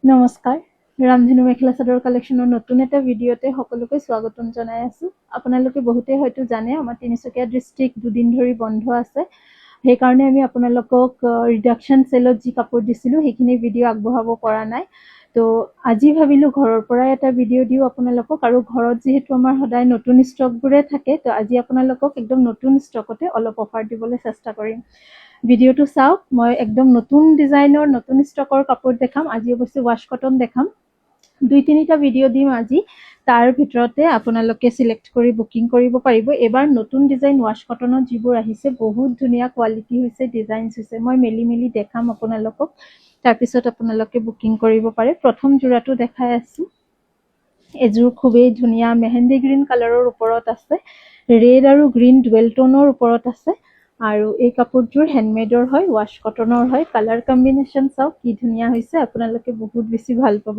নমস্কাৰ, ৰামধেনু মেখেলা চাদৰ কালেকশ্যনৰ নতুন এটা ভিডিঅ'তে সকলোকে স্বাগতম জনাই আছোঁ। আপোনালোকে বহুতে হয়তো জানে আমাৰ তিনিচুকীয়া ডিষ্ট্ৰিক্ট দুদিন ধৰি বন্ধ আছে। সেইকাৰণে আমি আপোনালোকক ৰিডাকশ্যন চেলত যি কাপোৰ দিছিলোঁ সেইখিনি ভিডিঅ' আগবঢ়াব পৰা নাই। তো আজি ভাবিলোঁ ঘৰৰ পৰাই এটা ভিডিঅ' দিওঁ আপোনালোকক, আৰু ঘৰত যিহেতু আমাৰ সদায় নতুন ষ্টকবোৰে থাকে, তো আজি আপোনালোকক একদম নতুন ষ্টকতে অলপ অফাৰ দিবলৈ চেষ্টা কৰিম। ভিডিঅ'টো চাওক। মই একদম নতুন ডিজাইনৰ নতুন ষ্টকৰ কাপোৰ দেখাম। আজি অৱশ্যে ৱাছ কটন দেখাম। 2-3টা ভিডিঅ' দিম আজি। তাৰ ভিতৰতে আপোনালোকে চিলেক্ট কৰি বুকিং কৰিব পাৰিব। এবাৰ নতুন ডিজাইন ৱাছ কটনত যিবোৰ আহিছে বহুত ধুনীয়া কোৱালিটি হৈছে, ডিজাইনছ হৈছে। মই মেলি দেখাম আপোনালোকক, তাৰপিছত আপোনালোকে বুকিং কৰিব পাৰে। প্ৰথম যোৰাটো দেখাই আছোঁ। এযোৰ খুবেই ধুনীয়া মেহেন্দি গ্ৰীণ কালাৰৰ ওপৰত আছে, ৰেড আৰু গ্ৰীণ ডুৱেল টোনৰ ওপৰত আছে, আৰু এই কাপোৰযোৰ হেণ্ডমেডৰ হয়, ৱাছ কটনৰ হয়। কালাৰ কম্বিনেশ্যন চাওক কি ধুনীয়া হৈছে, আপোনালোকে বহুত বেছি ভাল পাব।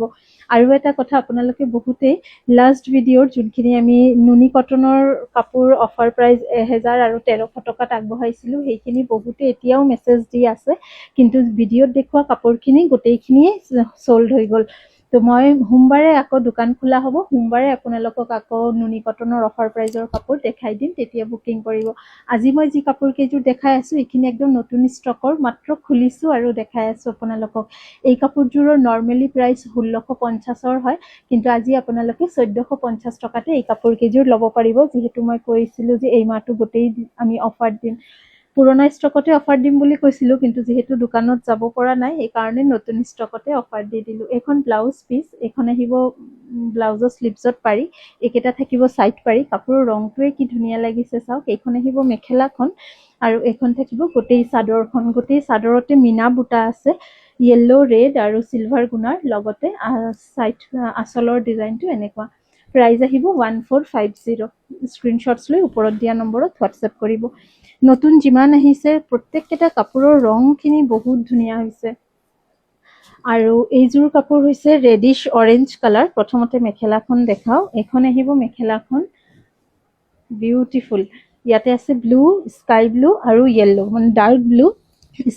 আৰু এটা কথা, আপোনালোকে বহুতেই লাষ্ট ভিডিঅ'ৰ যোনখিনি আমি নুনি কটনৰ কাপোৰ অফাৰ প্ৰাইচ 1000 আৰু 1300 টকাত আগবঢ়াইছিলোঁ, সেইখিনি বহুতে এতিয়াও মেছেজ দি আছে, কিন্তু ভিডিঅ'ত দেখুওৱা কাপোৰখিনি গোটেইখিনিয়ে চল্ড হৈ গ'ল। তো মই সোমবাৰে আকৌ দোকান খোলা হ'ব, সোমবাৰে আপোনালোকক আকৌ নুনি কটনৰ অফাৰ প্ৰাইজৰ কাপোৰ দেখাই দিম, তেতিয়া বুকিং কৰিব। আজি মই যি কাপোৰ কেইযোৰ দেখাই আছোঁ এইখিনি একদম নতুন ষ্টকৰ, মাত্ৰ খুলিছোঁ আৰু দেখাই আছোঁ আপোনালোকক। এই কাপোৰযোৰৰ নৰ্মেলি প্ৰাইচ 1650 হয়, কিন্তু আজি আপোনালোকে 1450 টকাতে এই কাপোৰ কেইযোৰ ল'ব পাৰিব। যিহেতু মই কৈছিলোঁ যে এই মাহটো গোটেই আমি অফাৰ দিম। পুৰণা ষ্টকতে অফাৰ দিম বুলি কৈছিলোঁ, কিন্তু যিহেতু দোকানত যাব পৰা নাই, সেইকাৰণে নতুন ষ্টকতে অফাৰ দি দিলোঁ। এইখন ব্লাউজ পিচ, এইখন আহিব ব্লাউজৰ শ্লিভছত পাৰি, এইকেইটা থাকিব ছাইড পাৰি। কাপোৰৰ ৰংটোৱে কি ধুনীয়া লাগিছে চাওক। এইখন আহিব মেখেলাখন, আৰু এইখন থাকিব গোটেই চাদৰখন। গোটেই চাদৰতে মীনা বুটা আছে, য়েল্লো, ৰেড আৰু চিলভাৰ গুণাৰ, লগতে ছাইড আঁচলৰ ডিজাইনটো এনেকুৱা। প্ৰাইজ আহিব 1450। স্ক্ৰীনশ্বটছ লৈ ওপৰত দিয়া নম্বৰত হোৱাটছএপ কৰিব। নতুন যিমান আহিছে প্ৰত্যেককেইটা কাপোৰৰ ৰংখিনি বহুত ধুনীয়া হৈছে। আৰু এইযোৰ কাপোৰ হৈছে ৰেডিছ অৰেঞ্জ কালাৰ। প্ৰথমতে মেখেলাখন দেখাওঁ। এইখন আহিব মেখেলাখন, বিউটিফুল। ইয়াতে আছে ব্লু, স্কাই ব্লু আৰু য়েল্লো, মানে ডাৰ্ক ব্লু,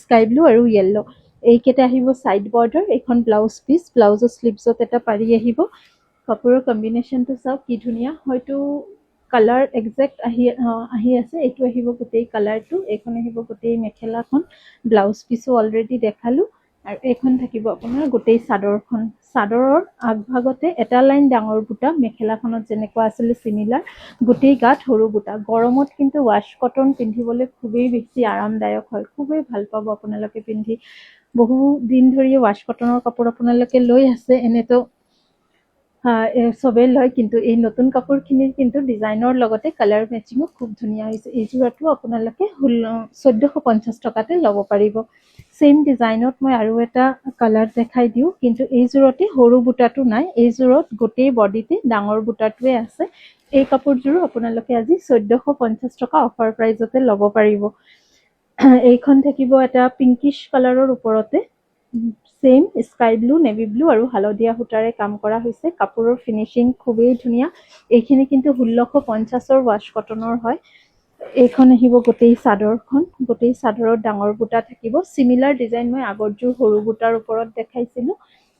স্কাই ব্লু আৰু য়েল্লো। এইকেইটা আহিব ছাইড বৰ্ডাৰ। এইখন ব্লাউজ পিচ, ব্লাউজৰ শ্লিভছত এটা পাৰি আহিব। কাপোৰৰ কম্বিনেশ্যনটো চাওক কি ধুনীয়া। হয়তো কালাৰ একজেক্ট আহি আছে। এইটো আহিব গোটেই কালাৰটো, এইখন আহিব গোটেই মেখেলাখন, ব্লাউজ পিচো অলৰেডি দেখালোঁ, আৰু এইখন থাকিব আপোনাৰ গোটেই চাদৰখন। চাদৰৰ আগভাগতে এটা লাইন ডাঙৰ বুটা, মেখেলাখনত যেনেকুৱা আছিলে চিমিলাৰ, গোটেই গাত সৰু বুটা। গৰমত কিন্তু ৱাছ কটন পিন্ধিবলৈ খুবেই বেছি আৰামদায়ক হয়, খুবেই ভাল পাব আপোনালোকে পিন্ধি। বহু দিন ধৰি ৱাছ কটনৰ কাপোৰ আপোনালোকে লৈ আছে, এনেতো চবেই লয়, কিন্তু এই নতুন কাপোৰখিনিৰ কিন্তু ডিজাইনৰ লগতে কালাৰ মেচিঙো খুব ধুনীয়া হৈছে। এইযোৰতো আপোনালোকে 1450 টকাতে ল'ব পাৰিব। ছেইম ডিজাইনত মই আৰু এটা কালাৰ দেখাই দিওঁ, কিন্তু এইযোৰতে সৰু বুটাটো নাই, এইযোৰত গোটেই বডিতে ডাঙৰ বুটাটোৱে আছে। এই কাপোৰযোৰো আপোনালোকে আজি 1450 টকা অফাৰ প্ৰাইজতে ল'ব পাৰিব। এইখন থাকিব এটা পিংকিছ কালাৰৰ ওপৰতে, same sky blue, navy blue আৰু হালধীয়া সূতাৰে কাম কৰা হৈছে। কাপোৰৰ ফিনিচিং খুবেই ধুনীয়া। এইখিনি কিন্তু 1650ৰ ৱাছ কটনৰ হয়। এইখন আহিব গোটেই চাদৰখন, গোটেই চাদৰত ডাঙৰ বুটা থাকিব। চিমিলাৰ ডিজাইন মই আগৰযোৰ সৰু বুটাৰ ওপৰত দেখাইছিলোঁ,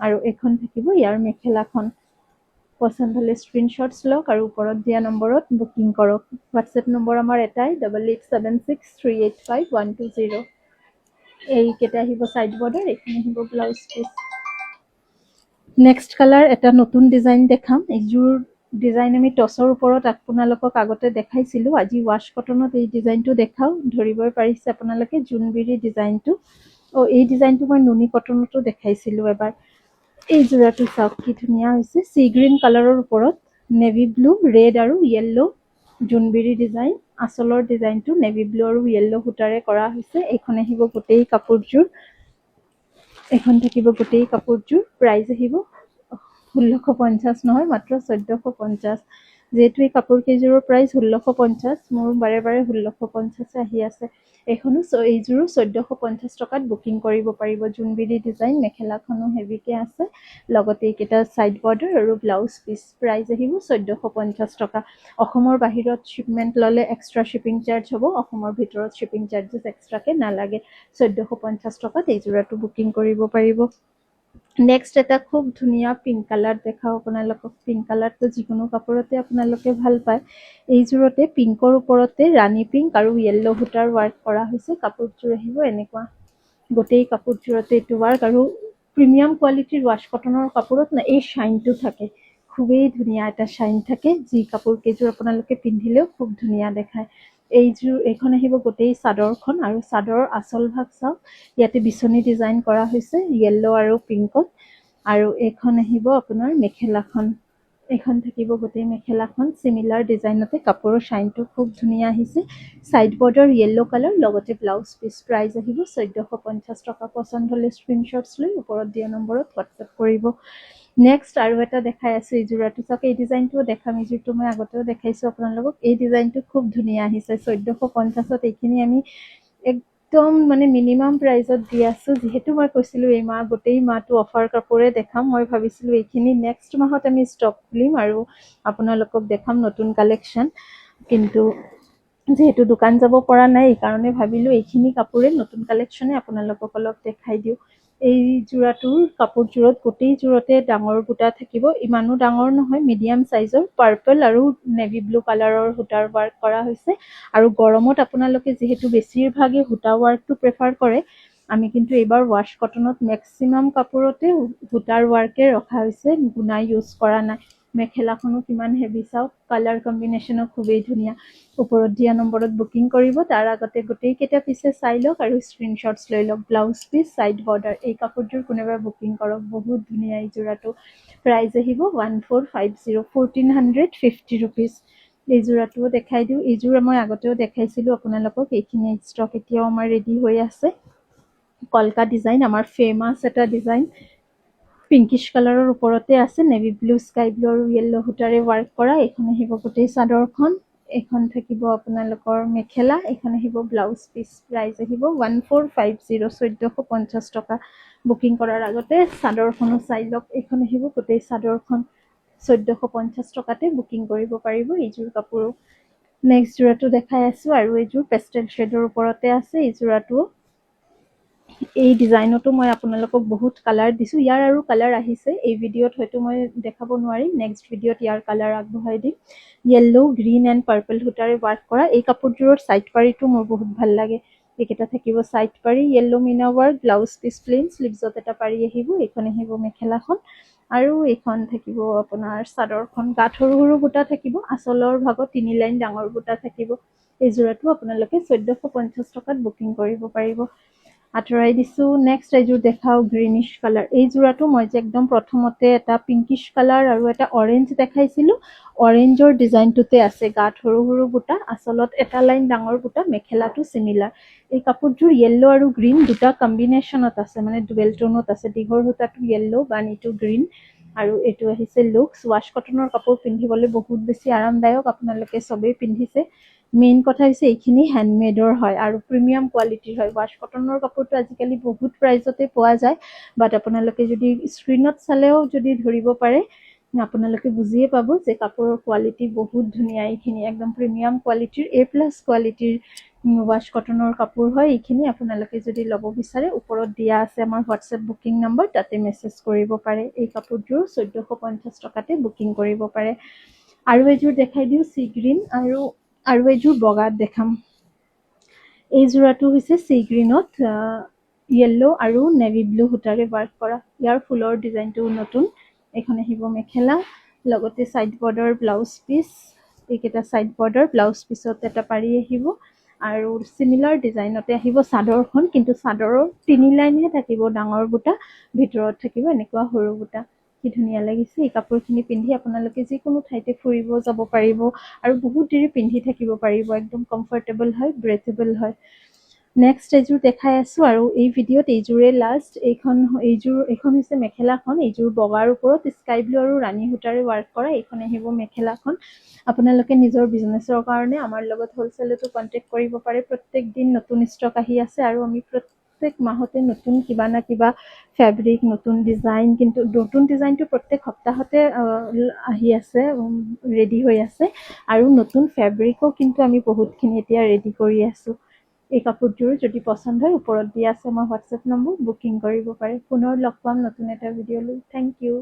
আৰু এইখন থাকিব ইয়াৰ মেখেলাখন। পচন্দ হ'লে স্ক্ৰীনশ্বটছ লওক আৰু ওপৰত দিয়া নম্বৰত বুকিং কৰক। হোৱাটছএপ নম্বৰ আমাৰ এটাই, 8876385120। এইকেইটা আহিব ছাইড বৰ্ডাৰ, এইখিনি আহিব ব্লাউজ পিচ। নেক্সট কালাৰ এটা নতুন ডিজাইন দেখাম। এইযোৰ ডিজাইন আমি টচৰ ওপৰত আপোনালোকক আগতে দেখাইছিলোঁ। আজি ৱাছ কটনত এই ডিজাইনটো দেখাওঁ। ধৰিবই পাৰিছে আপোনালোকে জোনবিৰি ডিজাইনটো। এই ডিজাইনটো মই নুনি কটনতো দেখাইছিলোঁ এবাৰ। এই যোৰাটো চাওক কি ধুনীয়া হৈছে, চি গ্ৰীণ কালাৰৰ ওপৰত নেভি ব্লু, ৰেড আৰু য়েল্লো জোনবিৰি ডিজাইন। আঁচলৰ ডিজাইনটো নেভি ব্লু আৰু য়েল্লো সূতাৰে কৰা হৈছে। এইখন আহিব গোটেই কাপোৰযোৰ, এইখন থাকিব গোটেই কাপোৰযোৰ। প্ৰাইজ আহিব 1650 নহয়, মাত্ৰ 1450। যিহেতু এই কাপোৰ কেইযোৰৰ প্ৰাইচ 1650, মোৰ বাৰে বাৰে 1650 আহি আছে। এইযোৰো 1450 টকাত বুকিং কৰিব পাৰিব। জোনবিৰি ডিজাইন, মেখেলাখনো হেভিকে আছে, লগতে এইকেইটা ছাইড বৰ্ডাৰ আৰু ব্লাউজ পিচ। প্ৰাইজ আহিব 1450 টকা। অসমৰ বাহিৰত শ্বিপমেণ্ট ল'লে এক্সট্ৰা শ্বিপিং চাৰ্জ হ'ব, অসমৰ ভিতৰত শ্বিপিং চাৰ্জেছ এক্সট্ৰাকৈ নালাগে। 1450 টকাত এই যোৰাটো বুকিং কৰিব পাৰিব। নেক্সট এটা খুব ধুনীয়া পিংক কালাৰ দেখাওঁ আপোনালোকক। পিংক কালাৰটো যিকোনো কাপোৰতে আপোনালোকে ভাল পায়। এইযোৰতে পিংকৰ ওপৰতে ৰাণী পিংক আৰু য়েল্লো সূতাৰ ৱাৰ্ক কৰা হৈছে। কাপোৰযোৰ আহিব এনেকুৱা। গোটেই কাপোৰযোৰতে এইটো ৱাৰ্ক আৰু প্ৰিমিয়াম কোৱালিটিৰ ৱাছ কটনৰ কাপোৰত না এই শ্বাইনটো থাকে। খুবেই ধুনীয়া এটা শ্বাইন থাকে, যি কাপোৰ কেইযোৰ আপোনালোকে পিন্ধিলেও খুব ধুনীয়া দেখায়। এইখন আহিব গোটেই চাদৰখন আৰু চাদৰৰ আচল ভাগ চাওক। ইয়াতে বিচনী ডিজাইন কৰা হৈছে য়েল্লো আৰু পিংকত। আৰু এইখন আহিব আপোনাৰ মেখেলাখন। এইখন থাকিব গোটেই মেখেলাখন চিমিলাৰ ডিজাইনতে। কাপোৰৰ শ্বাইনটো খুব ধুনীয়া আহিছে। ছাইড বৰ্ডাৰ য়েল্লো কালাৰ, লগতে ব্লাউজ পিচ। প্ৰাইচ আহিব 1450 টকা। পচন্দ হ'লে স্ক্ৰীনশ্বটছ লৈ ওপৰত দিয়া নম্বৰত হোৱাটছএপ কৰিব। নেক্সট আৰু এটা দেখাই আছো। এই যোৰাটো চাওক। এই ডিজাইনটোও দেখাম। এই যোৰটো মই আগতেও দেখাইছো আপোনালোকক। এই ডিজাইনটো খুব ধুনীয়া আহিছে। 1450ত এইখিনি আমি একদম মানে মিনিমাম প্ৰাইজত দি আছো। যিহেতু মই কৈছিলো এই মাহ গোটেই মাহটো অফাৰ কাপোৰে দেখাম, মই ভাবিছিলো এইখিনি নেক্সট মাহত আমি ষ্টক খুলিম আৰু আপোনালোকক দেখাম নতুন কালেকশ্যন। কিন্তু যিহেতু দোকান যাব পৰা নাই, এইকাৰণে ভাবিলো এইখিনি কাপোৰে নতুন কালেকশ্যনে আপোনালোকক অলপ দেখাই দিওঁ। এই যোৰাটোৰ কাপোৰযোৰত গোটেই যোৰতে ডাঙৰ বুটা থাকিব। ইমানো ডাঙৰ নহয়, মিডিয়াম চাইজৰ পাৰ্পল আৰু নেভি ব্লু কালাৰৰ সূতাৰ ৱাৰ্ক কৰা হৈছে। আৰু গৰমত আপোনালোকে যিহেতু বেছিভাগে সূতা ৱাৰ্কটো প্ৰেফাৰ কৰে, আমি কিন্তু এইবাৰ ৱাছ কটনত মেক্সিমাম কাপোৰতে সূতাৰ ৱাৰ্কে ৰখা হৈছে, গুণা ইউজ কৰা নাই। মেখেলাখনো কিমান হেভি চাওক। কালাৰ কম্বিনেশ্যনো খুবেই ধুনীয়া। ওপৰত দিয়া নম্বৰত বুকিং কৰিব। তাৰ আগতে গোটেইকেইটা পিছে চাই লওক আৰু স্ক্ৰীনশ্বটছ লৈ লওক। Blouse piece, side border. এই কাপোৰযোৰ কোনোবাই বুকিং কৰক, বহুত ধুনীয়া এই যোৰাটো। প্ৰাইচ আহিব 1450, 1450 ৰুপিজ। এই যোৰাটোও দেখাই দিওঁ। এইযোৰ মই আগতেও দেখাইছিলো আপোনালোকক। এইখিনি ষ্টক এতিয়াও আমাৰ ৰেডি হৈ আছে। কলকা ডিজাইন, আমাৰ ফেমাছ এটা ডিজাইন। পিংকিশ কালাৰৰ ওপৰতে আছে, নেভি ব্লু, স্কাই ব্লু আৰু য়েল্লো সূতাৰে ৱাৰ্ক কৰা। এইখন আহিব গোটেই চাদৰখন। এইখন থাকিব আপোনালোকৰ মেখেলা। এইখন আহিব ব্লাউজ পিচ। প্ৰাইচ আহিব 1450, 1450 টকা। বুকিং কৰাৰ আগতে চাদৰখনো চাই লওক। এইখন আহিব গোটেই চাদৰখন। 1450 টকাতে বুকিং কৰিব পাৰিব এইযোৰ কাপোৰো। নেক্সট যোৰাটো দেখাই আছো আৰু এইযোৰ পেষ্টেল শ্বেডৰ ওপৰতে আছে। এই যোৰাটো এই ডিজাইনতো মই আপোনালোকক বহুত কালাৰ দিছো। ইয়াৰ আৰু কালাৰ আহিছে, এই ভিডিঅ'ত হয়তো মই দেখাব নোৱাৰিম। নেক্সট ভিডিঅ'ত ইয়াৰ কালাৰ আগবঢ়াই দিম। য়েল্লো, গ্ৰীণ এণ্ড পাৰ্পল সূতাৰে ৱাৰ্ক কৰা। এই কাপোৰযোৰৰ ছাইড পাৰিটো মোৰ বহুত ভাল লাগে। এইকেইটা থাকিব ছাইড পাৰি, yellow meena work, blouse piece plain, শ্লিভছত এটা পাৰি আহিব। এইখন আহিব মেখেলাখন আৰু এইখন থাকিব আপোনাৰ চাদৰখন। গাত সৰু সৰু বুটা থাকিব, আঁচলৰ ভাগত 3 লাইন ডাঙৰ বুটা থাকিব। এই যোৰাটো আপোনালোকে 1450 টকাত বুকিং কৰিব পাৰিব। আঁতৰাই দিছো। নেক্সট এযোৰ দেখাও, গ্ৰীনিছ কালাৰ। এই যোৰাটো মই যে একদম প্ৰথমতে এটা পিংকিছ কালাৰ আৰু এটা অৰেঞ্জ দেখাইছিলো, অৰেঞ্জৰ ডিজাইনটোতে আছে। গাত সৰু সৰু বুটা, আঁচলত এটা লাইন ডাঙৰ বুটা, মেখেলাটো চিমিলাৰ। এই কাপোৰযোৰ য়েল্লো আৰু গ্ৰীণ দুটা কম্বিনেশ্যনত আছে, মানে ডুৱেল টোনত আছে। দীঘল সূতাটো য়েল্লো, বানীটো গ্ৰীণ আৰু এইটো আহিছে লুক্স। ৱাছ কটনৰ কাপোৰ পিন্ধিবলৈ বহুত বেছি আৰামদায়ক, আপোনালোকে চবেই পিন্ধিছে। মেইন কথা হৈছে এইখিনি হেণ্ডমেডৰ হয় আৰু প্ৰিমিয়াম কোৱালিটিৰ হয়। ৱাছ কটনৰ কাপোৰটো আজিকালি বহুত প্ৰাইজতে পোৱা যায়, বাট আপোনালোকে যদি স্ক্ৰীণত চালেও যদি ধৰিব পাৰে, আপোনালোকে বুজিয়ে পাব যে কাপোৰৰ কোৱালিটি বহুত ধুনীয়া। এইখিনি একদম প্ৰিমিয়াম কোৱালিটিৰ, A+ কোৱালিটিৰ ৱাছ কটনৰ কাপোৰ হয়। এইখিনি আপোনালোকে যদি ল'ব বিচাৰে, ওপৰত দিয়া আছে আমাৰ হোৱাটছএপ বুকিং নম্বৰ, তাতে মেছেজ কৰিব পাৰে। এই কাপোৰযোৰ 1450 টকাতে বুকিং কৰিব পাৰে। আৰু এযোৰ দেখাই দিওঁ, চি গ্ৰীণ আৰু এযোৰ বগাত দেখাম। এই যোৰাটো হৈছে চি গ্ৰীণত য়েল্লো আৰু নেভি ব্লু সূতাৰে ৱাৰ্ক কৰা। ইয়াৰ ফুলৰ ডিজাইনটো নতুন। এইখন আহিব মেখেলা, লগতে ছাইড বৰ্ডাৰ, ব্লাউজ পিচ। এইকেইটা ছাইড বৰ্ডাৰ, ব্লাউজ পিছত এটা পাৰি আহিব আৰু চিমিলাৰ ডিজাইনতে আহিব চাদৰখন। কিন্তু চাদৰৰ 3 লাইনহে থাকিব ডাঙৰ বুটা, ভিতৰত থাকিব এনেকুৱা সৰু বুটা। কি ধুনীয়া লাগিছে। এই কাপোৰখিনি পিন্ধি আপোনালোকে যিকোনো ঠাইতে ফুৰিব যাব পাৰিব আৰু বহুত দেৰি পিন্ধি থাকিব পাৰিব। একদম কমফৰ্টেবল হয়, ব্ৰেথেবল হয়। নেক্সট এযোৰ দেখাই আছো আৰু এই ভিডিঅ'ত এইযোৰে লাষ্ট। এইখন হৈছে মেখেলাখন। এইযোৰ বগাৰ ওপৰত স্কাই ব্লু আৰু ৰাণী সূতাৰে ৱাৰ্ক কৰা। এইখন আহিব মেখেলাখন। আপোনালোকে নিজৰ বিজনেছৰ কাৰণে আমাৰ লগত হ'লচেলতো কণ্টেক্ট কৰিব পাৰে। প্ৰত্যেক দিন নতুন ষ্টক আহি আছে আৰু আমি প্ৰত্যেক মাহতে নতুন কিবা না কিবা ফেব্ৰিক, নতুন ডিজাইন, কিন্তু নতুন ডিজাইনটো প্ৰত্যেক সপ্তাহতে আহি আছে, ৰেডি হৈ আছে। আৰু নতুন ফেব্ৰিকো কিন্তু আমি বহুতখিনি এতিয়া ৰেডি কৰি আছো। এই কাপোৰযোৰ যদি পচন্দ হয় ওপৰত দিয়া আছে মই হোৱাটছএপ নম্বৰ বুকিং কৰিব পাৰে। পুনৰ লগ পাম নতুন এটা ভিডিঅ' লৈ। Thank U.